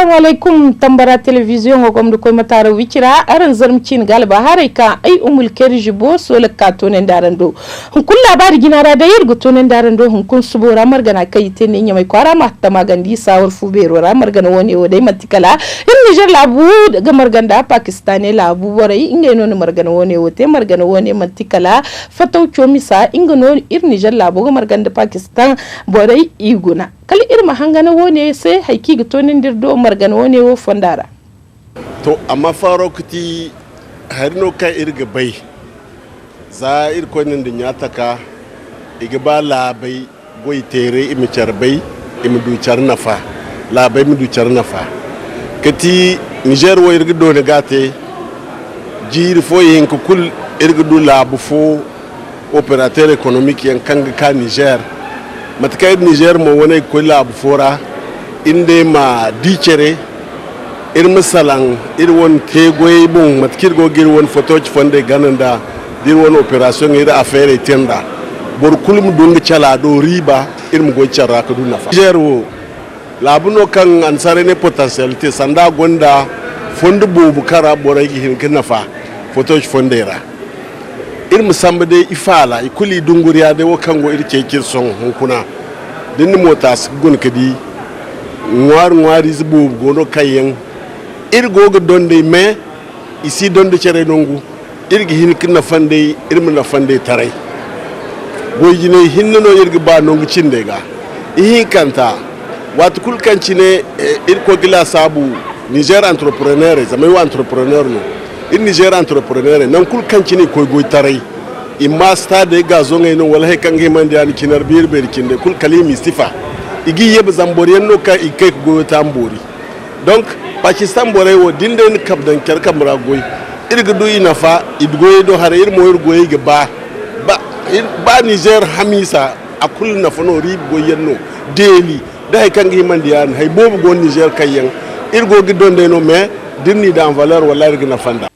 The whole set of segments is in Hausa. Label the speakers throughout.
Speaker 1: assalamu alaikum tambara television go gomdo koy matara wicira aran zarmcin galba harayka ay umul kerjibo sole katonen darando hun kun labari ginara da yirgo tonen darando hun kun subora margana kai tene nyamai kwara matta magandi sawar fubero ra margana woni o dai matikala in Niger labu daga marganda Pakistane labu warai inga no margana woni o te margana woni matikala fataw chomisa inga no ir Niger labu ga marganda Pakistan borai iguna kali irma hangana wone sai haiki ga tonin dirdo margana wone wo fondara
Speaker 2: to amma faro kuti harino kai irga bai za ir konin din ya taka iga ba labai goy tere imi charbai imi du charnafa labai mi du charnafa kati Niger wo irga do ne gate jiri fo yin ko kul irga du labu fo opérateur économique yan kanga ka Niger matkai Niger mo wona ko labu fora inde ma dicere ir misalan ir won tegoy bon matkir go gir won photo ci fonde gananda dir won opération ir affaire tenda bor kulum dunga chala do riba ir mo go charra ko dunna fa Niger wo labuno kan ansare ne potentialité sanda gonda fonde bobu kara boray gi hin kinna fa photo ci fonde ra ir musamba de ifala ikuli dunguriya de wakango ir cekin son hunkuna din motas gun kadi ngwar izbu gono kayen ir goga donde me isi donde cere nongu ir gi hin kinna fande ir mun na fande tarai goyine hinno ir gi ba nongu cinde ga ihin kanta wat kul kancine ir ko gila sabu Niger entrepreneur zamai wa entrepreneur no in Niger entrepreneur nan kul kancine koy goy tarai imma stade ga zonga no wala kan ge man diani kinar bir kinde kul kalimi istifa igi yeb zamboriyen no ka ikay go tambori donc Pakistan bore wo dinde ni kabdan kerka muragoy irga do inafa idgoy do hare ir moyr goy ge ba Niger hamisa akul na fano rib goyenno deli dai kan ge man diani hay bobu go Niger kayen irgo gi donde no me dinni dan valeur wala irga na fanda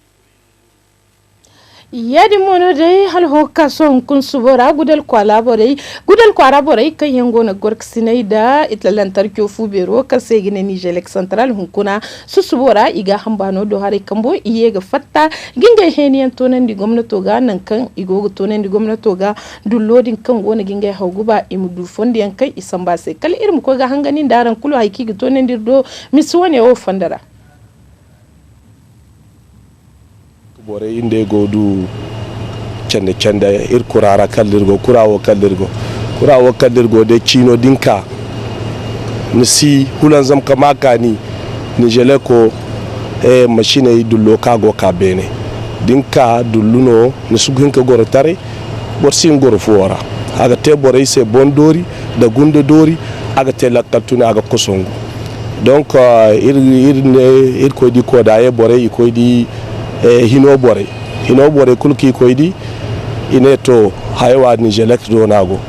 Speaker 1: yadi mono dai hal hokka son kun subora gudal kwara borai kan yango na gork sinai da itlalantar kyo fubero kan sai gine Niger Central hunkuna su subora iga hambano do hare kambo iye ga fatta ginga heniyan tonan di gwamnato ga nan kan igo tonan di gwamnato ga dullodin kan gona ginga hauguba imudu fondi yan kai isan ba sai kal irin ko ga hanganin daran kulu haiki ga tonan di do miswane o fandara bore inde
Speaker 3: godu cende ir kurara kallirgo kurawo kallirgo de chino dinka nisi hulan zam kamaka ni nijele ko machine yi dullo kago ka bene dinka dulluno nisuginka goro tare borsin goro fuwara aga te bore se bondori da gunde dori aga te lakaltuna aga kosongo donc ir ko di ko da e bore ko di hino bore kulki koydi ineto haywa Nigelek do nago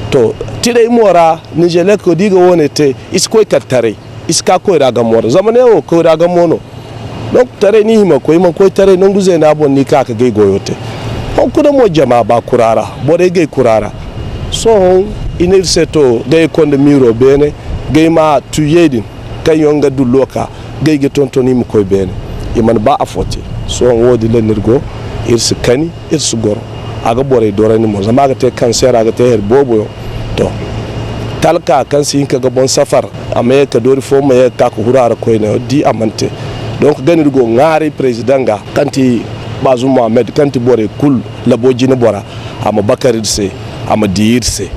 Speaker 3: to tire mora Nigelek ko diga wonete iskoy kattare iska ko raga mora zamane o ko raga mono donc tare ni hima ko man ko tare non guze na bon ni ka gay goyote on ko mo jama ba kurara bore gay kurara so inil seto gay konde miro bene gay ma tuyedin kayonga dulloka gay ge tontoni mi koy bene iman ba afoti so on wodi lenirgo irsi kani irsi goro aga bore dorani mo zama aga te cancer aga te her bobo to talka kan sin ka gabon safar amma ka dori fo ma ka ko hurara ko ne di amante donc ganirgo ngari president ga kanti Bazoum Mohamed kanti bore kul laboji ne bora amma bakari se amma diirse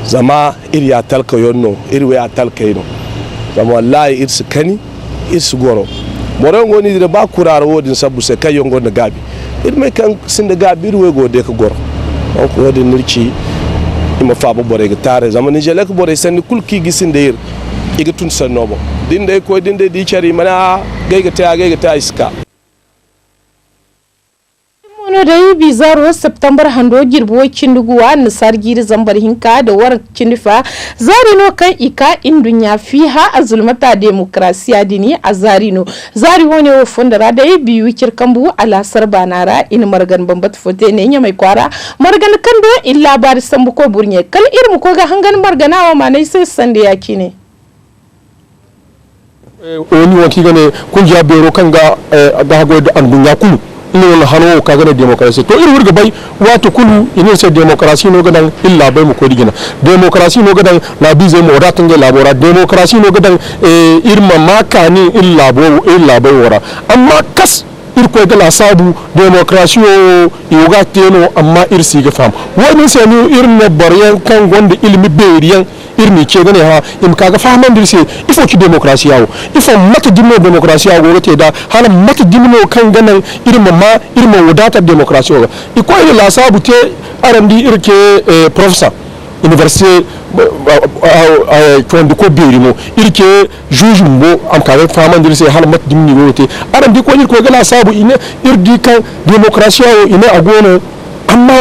Speaker 3: zama iri ya talka yonno iri we ya talka yino zama wallahi irsi kani irsi goro morongo ni de ba kuraro wodin sabu se kayongo na gabi irme kan sinde gabi ruwe go de ko goro on ko wodin nirci ima fa bo bore ga tare zamani jele ko bore sen kulki gisinde ir iga tun sanobo dinde ko dinde di chari mana gaiga ta iska
Speaker 1: mono dai bizarro september hando girbo cinduguwa nisar giri zambar hinka da war cindifa zarino kan ika indunya fiha azulmata demokrasiya dini azarino zari wone wo fondara dai biyu kirkambu ala sarbanara in margan bambat fote ne nya mai kwara margan kando illa bar sambu ko burnye kal irmu ko ga hangan margana wa manai sai sande yakine
Speaker 4: oni wanki gane kungiya bero kanga da hago da an dunya kulu ina wala hano ka gane demokrasi to irin wurga bai wato kulu ina sai demokrasi no gadan illa bai mu ko digina demokrasi no gadan la bize mo ratan ga labora demokrasi no gadan irma makani illa bai wora amma kas irko ga la sabu demokrasi o yoga teno amma irsi ga fam wani sai ni irna baryan kan gonda ilmi beriyan irmi ke gane ha im kaga fahaman dirse ifo ki demokrasi yawo ifo mata dimno demokrasi yawo gote da hala mata dimno kan ganan irma wadata demokrasi yawo iko ila la sabu te arandi irke professor université ko ko berimo irke juge mbo am kaga fahaman dirse hala mata dimni gote arandi ko irko ga la sabu ina irdi kan demokrasi yawo ina agono amma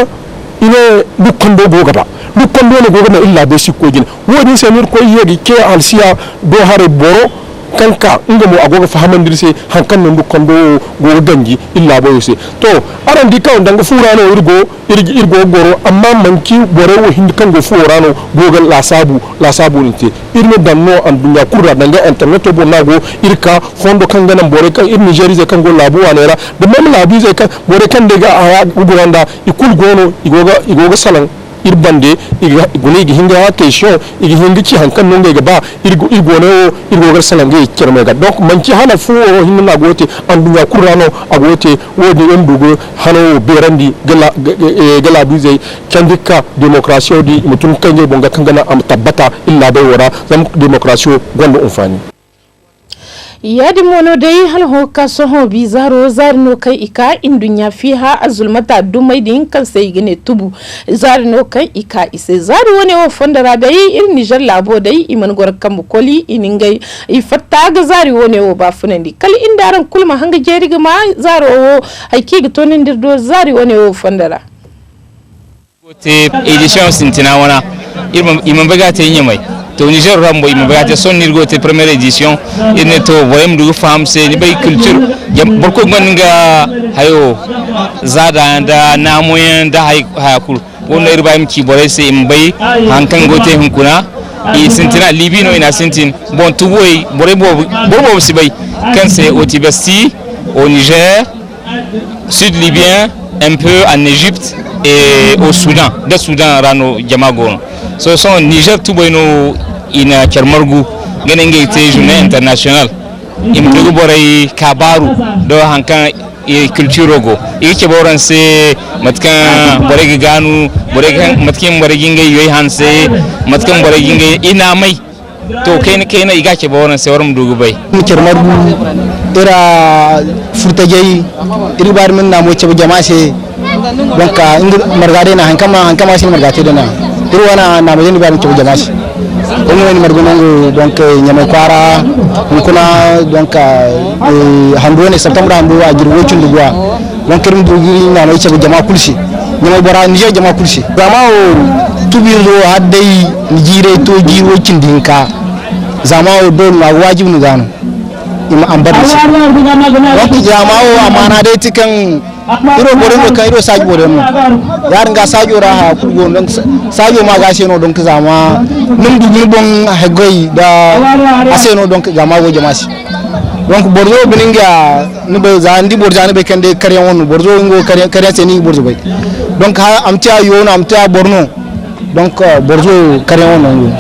Speaker 4: ina dukkan dogo gaba dukkan dole gogo na illa be sikko gina wodi senir ko yegi ke alsiya do hare boro kanka inga mo agogo fahamandir se hankan no dukkan do gogo dangi illa bo yose to aran di kaw danga furano irgo goro amma manki bore wo hindi kan go furano gogo la sabu nite irne danno an dunya kurra danga internet bo nago irka fondo kan ganan bore kan ir Nigeria ze kan go labu wanera de mem labu ze kan bore kan daga aya uguranda ikul gono igoga salan irbande gune gi hinga question igi hinga ci hankan non ga ba irgo gar salange kirme ga donc man ci hala fu o hinna gote andunya kurano agote wodi en dugo hano berandi gala bize kandika demokrasiyo di mutum kanje bonga kangana am tabbata illa bai wara zam demokrasiyo gondo umfani
Speaker 1: yadi mono dai hal ho kaso ho bizaro zarno kai ika indunya fiha azulmata dumai din kan sai gine tubu zarno kai ika ise zaru woni o fondara dai ir Niger labo dai iman gor kam koli iningai ifatta ga zari woni o ba funandi kali indaran kulma hanga jeriga ma zaro o haiki ga tonin dirdo zari woni o fondara
Speaker 5: te edition sintina wana imam baga te nyamai to Niger rambo imam baga te son nirgo te première édition ine to voyem du fam se ni bay culture borko ngonga hayo zada da namoyen da hayakul wona irba mi ki bore se mbay hankan gote hunkuna i sintina libino ina sintin bon tuboy bore bo sibay kan c'est au Tibesti au Niger sud libyen un peu en Égypte et au Soudan, de Soudan rano jamagon. So son Niger tuboyno ina Kermargu genenge ite journée internationale. Imdugo boray kabaru do hankan e culture go. Ike boran se matkan boray ganu, boray matkin boray ginge yoy hanse, matkan boray ginge ina mai. To kayna iga ke boran se warum dugu bay.
Speaker 6: Kermargu ira furtajai iribar min na mo ce jama'a se donc margade na hankama sin margate dana irwana na majeni ba mutu jama'a on woni margonango donc nyame kwara kuna donc hando ne septembre hando a jirwo cundu gwa donc irum dugiri na mai ce jama'a kulsi nyame bora Niger jama'a kulsi zama o tubiro haddai nijire to jiro cindinka zama o don na wajibu nu gano ima ambadisi donc jama'a o amana dai tikan iro boren kan iro saji boren yar nga sajo ra kurgo donc sajo ma ga seno donc zama num du bon hagoi da aseno donc jama go jamasi donc borzo bininga ni be zandi borjani be kande kare wonu borzo ngo kare seni borzo bay donc amtia yo na amtia borno donc borzo kare wonu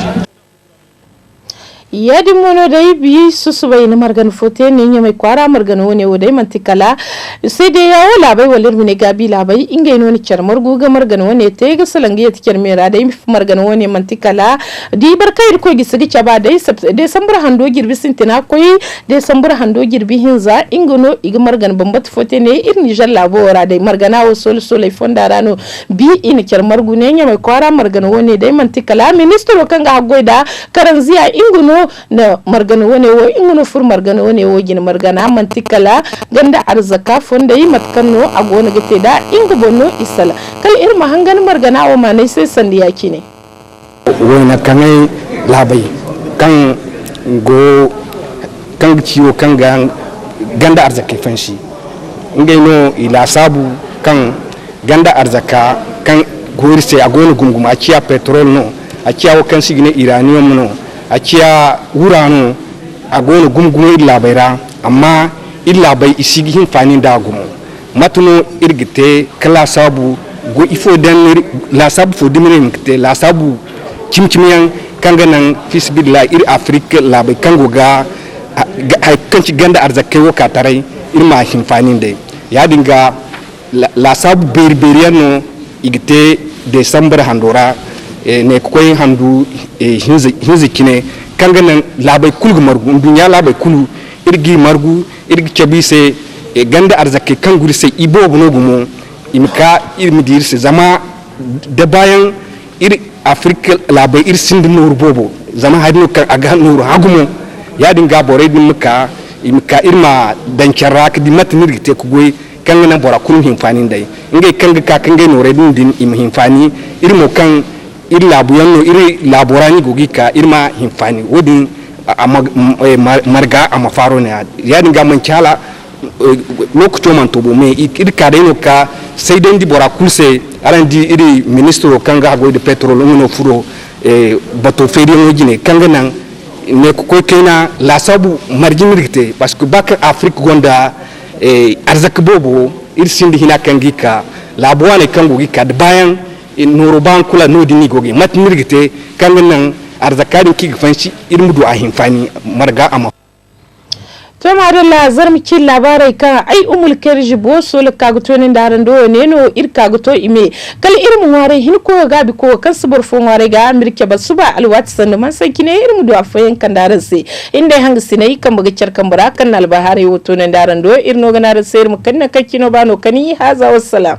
Speaker 1: yadi mono dai bi susubai na margan fote ne nyame kwara margan woni wodai mantikala sai dai yawo labai walir mine gabi labai inga ino ni charmar guga margan woni te ga salangi ya tikar mera dai margan woni mantikala di barkai ko gi sigi chaba dai December hando girbi sintina koyi December hando girbi hinza ingono iga margan bambat fote ne ir Niger labo wora dai margana wo sol fondarano bi in charmar gune nyame kwara margan woni dai mantikala ministro kanga goida karanziya ingono na margana wane wo ingono fur margana wane wo gina margana mantikala ganda arzaka fonda yi matkanno a gona gate da inga bonno isala kal irma hangan margana wo manai sai sandiya kine
Speaker 6: wona kanai labai kan go kan ciwo kan ganda arzaka fanshi ngai no ila sabu kan ganda arzaka kan gorise a gona gunguma a ciya petrol no a ciya kan sigine uranium no a ciya wurano
Speaker 7: agona gumgumo illa bayra amma illa bay isigi hin fani da gumo matuno irgite kala sabu go ifo dan la sabu fo dimine ngite la sabu cimcimiyan kanga nan fisbillah ir afrique la bay kango ga hay kanci ganda arzake wo ka tarai irma hin fani de ya dinga la sabu berberiano igite december handora ne koy handu hinzi kine kanga nan labai kulgu margu dunya labai kulu irgi margu irgi chabise ganda arzake kanguri sai ibo bono gumo imka irmidir se zama da bayan ir afrika labai ir sindi nur bobo zama hadino kan aga nur hagumo ya dinga bore din muka imka irma dancarrak di matnir te ku goy kanga nan bora kun hinfani dai ngai kanga ka kanga no redin din im hinfani irmo kan ir labuyanno iri laborani gogi ka irma hinfani wodin marga ama faro ne ya dinga man chala lokuto man tobo me ir ka dai no ka sai den di bora kulse arandi iri ministro kanga go de petrol ngono furo bato feri ngojine kanga nan ne ko kena la sabu marjinirite parce que bak afrique gonda arzak bobo ir sindi hina kangika labuane kango gi kad bayan noro ban kula no dini goge mat mirgite kan nan arzakari ki fanci irmudu a hinfani marga ama
Speaker 1: to madalla zarmiki labarai kan ai umul kerji boso le kaguto ne daran do ne no ir kaguto ime kal irmu ware hin ko gabi ko kan subur fon ware ga amirke ba suba alwat sandu man san kine irmudu afayen kan daran se inda hang sinai kan buga cerkan bara kan albahare woto ne daran do irno ga na sai mu kan na kakkino bano kani haza wassalam